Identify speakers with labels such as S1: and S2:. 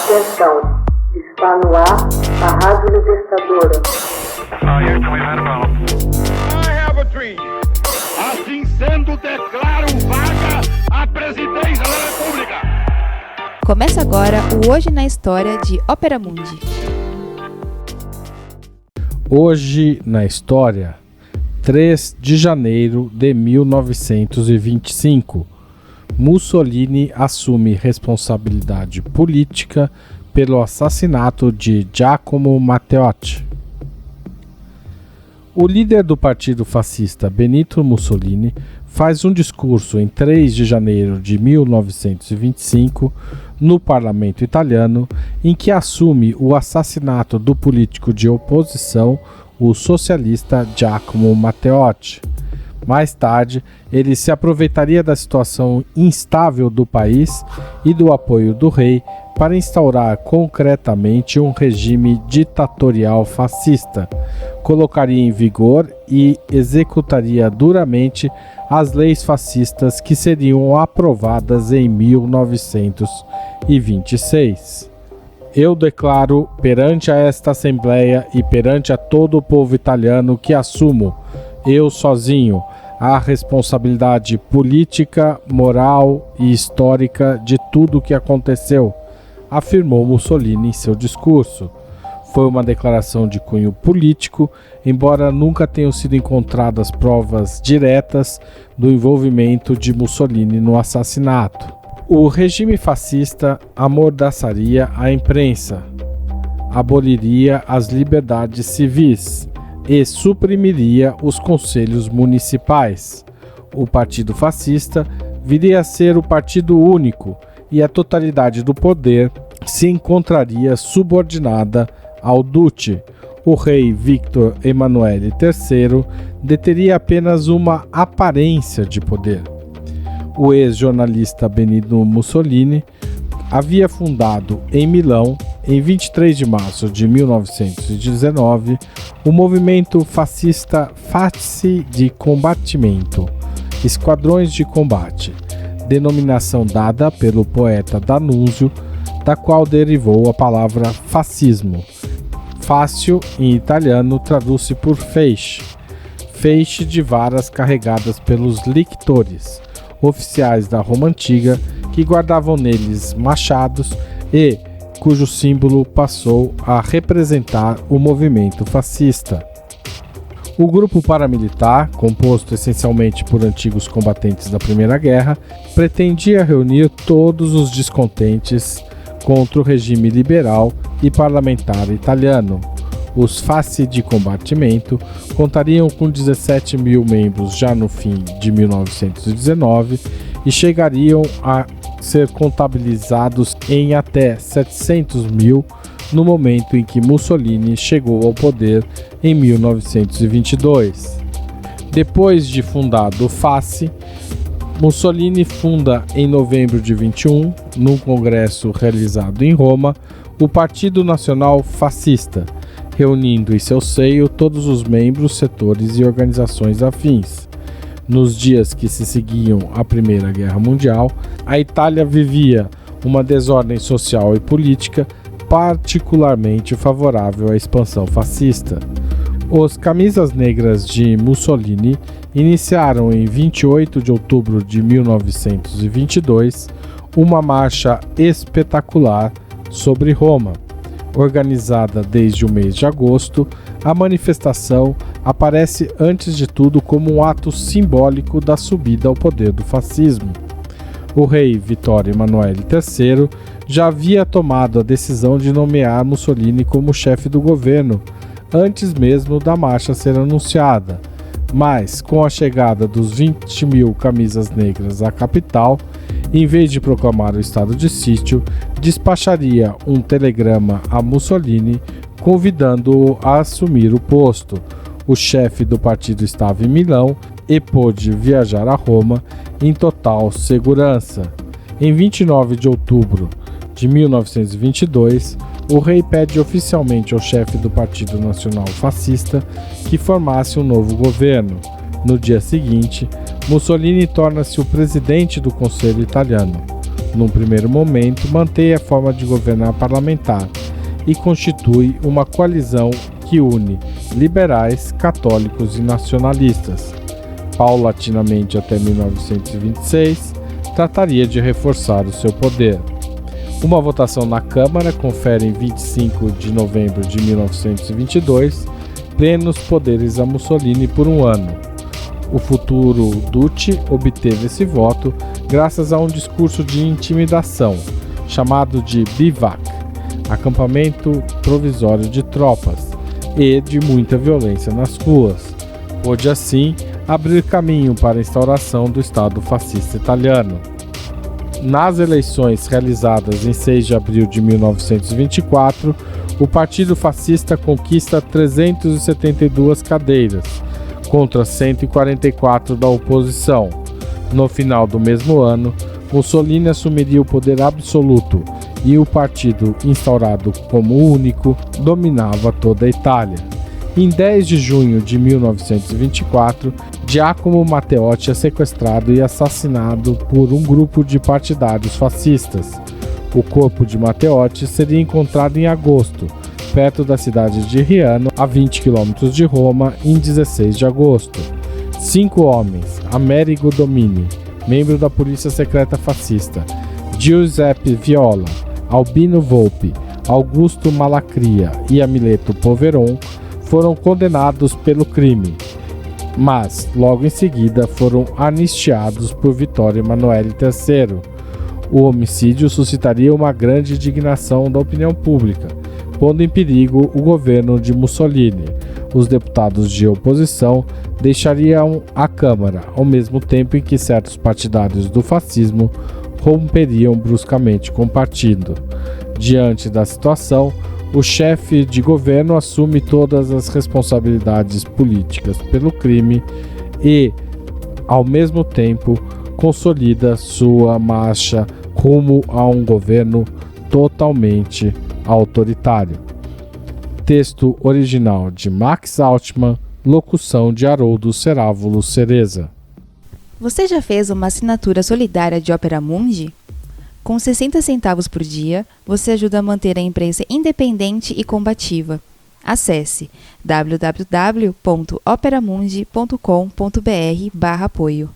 S1: Atenção, está no ar a Rádio Libertadora.
S2: I have a dream. Assim sendo, declaro vaga a presidência da República.
S3: Começa agora o Hoje na História de Ópera Mundi.
S4: Hoje na História, 3 de janeiro de 1925. Mussolini assume responsabilidade política pelo assassinato de Giacomo Matteotti. O líder do partido fascista Benito Mussolini faz um discurso em 3 de janeiro de 1925 no parlamento italiano, em que assume o assassinato do político de oposição, o socialista Giacomo Matteotti. Mais tarde, ele se aproveitaria da situação instável do país e do apoio do rei para instaurar concretamente um regime ditatorial fascista, colocaria em vigor e executaria duramente as leis fascistas que seriam aprovadas em 1926. Eu declaro perante a esta Assembleia e perante a todo o povo italiano que assumo, eu sozinho, a responsabilidade política, moral e histórica de tudo o que aconteceu, afirmou Mussolini em seu discurso. Foi uma declaração de cunho político, embora nunca tenham sido encontradas provas diretas do envolvimento de Mussolini no assassinato. O regime fascista amordaçaria a imprensa, aboliria as liberdades civis e suprimiria os conselhos municipais. O Partido Fascista viria a ser o partido único e a totalidade do poder se encontraria subordinada ao Duce. O rei Victor Emanuele III deteria apenas uma aparência de poder. O ex-jornalista Benito Mussolini havia fundado em Milão, em 23 de março de 1919, o movimento fascista Forze di Combattimento, Esquadrões de Combate, denominação dada pelo poeta D'Annunzio, da qual derivou a palavra fascismo. Fascio, em italiano, traduz-se por feixe, feixe de varas carregadas pelos lictores, oficiais da Roma Antiga, que guardavam neles machados e cujo símbolo passou a representar o movimento fascista. O grupo paramilitar, composto essencialmente por antigos combatentes da Primeira Guerra, pretendia reunir todos os descontentes contra o regime liberal e parlamentar italiano. Os Forze di Combattimento contariam com 17 mil membros já no fim de 1919 e chegariam a ser contabilizados em até 700 mil no momento em que Mussolini chegou ao poder em 1922. Depois de fundado o FACI, Mussolini funda em novembro de 21, num congresso realizado em Roma, o Partido Nacional Fascista, reunindo em seu seio todos os membros, setores e organizações afins. Nos dias que se seguiam à Primeira Guerra Mundial, a Itália vivia uma desordem social e política particularmente favorável à expansão fascista. Os Camisas Negras de Mussolini iniciaram em 28 de outubro de 1922 uma marcha espetacular sobre Roma. Organizada desde o mês de agosto, a manifestação aparece antes de tudo como um ato simbólico da subida ao poder do fascismo. O rei Vittorio Emanuele III já havia tomado a decisão de nomear Mussolini como chefe do governo, antes mesmo da marcha ser anunciada, mas com a chegada dos 20 mil camisas negras à capital, em vez de proclamar o estado de sítio, despacharia um telegrama a Mussolini convidando-o a assumir o posto. O chefe do partido estava em Milão e pôde viajar a Roma em total segurança. Em 29 de outubro de 1922, o rei pede oficialmente ao chefe do Partido Nacional Fascista que formasse um novo governo. No dia seguinte, Mussolini torna-se o presidente do Conselho Italiano. Num primeiro momento, mantém a forma de governar parlamentar e constitui uma coalizão que une liberais, católicos e nacionalistas. Paulatinamente até 1926, trataria de reforçar o seu poder. Uma votação na Câmara confere em 25 de novembro de 1922 plenos poderes a Mussolini por um ano. O futuro Duce obteve esse voto graças a um discurso de intimidação, chamado de Bivac, acampamento provisório de tropas, e de muita violência nas ruas. Pôde assim abrir caminho para a instauração do Estado fascista italiano. Nas eleições realizadas em 6 de abril de 1924, o Partido Fascista conquista 372 cadeiras, contra 144 da oposição. No final do mesmo ano, Mussolini assumiria o poder absoluto e o partido, instaurado como único, dominava toda a Itália. Em 10 de junho de 1924, Giacomo Matteotti é sequestrado e assassinado por um grupo de partidários fascistas. O corpo de Matteotti seria encontrado em agosto, perto da cidade de Riano, a 20 km de Roma, em 16 de agosto. 5 homens, Amerigo Domini, membro da polícia secreta fascista, Giuseppe Viola, Albino Volpi, Augusto Malacria e Amileto Poveron, foram condenados pelo crime, mas logo em seguida foram anistiados por Vittorio Emanuele III. O homicídio suscitaria uma grande indignação da opinião pública, pondo em perigo o governo de Mussolini. Os deputados de oposição deixariam a Câmara, ao mesmo tempo em que certos partidários do fascismo romperiam bruscamente com o partido. Diante da situação, o chefe de governo assume todas as responsabilidades políticas pelo crime e, ao mesmo tempo, consolida sua marcha rumo a um governo totalmente autoritário. Texto original de Max Altman, locução de Haroldo Cerávulo Cereza.
S3: Você já fez uma assinatura solidária de Opera Mundi? Com 60 centavos por dia, você ajuda a manter a imprensa independente e combativa. Acesse www.operamundi.com.br/apoio.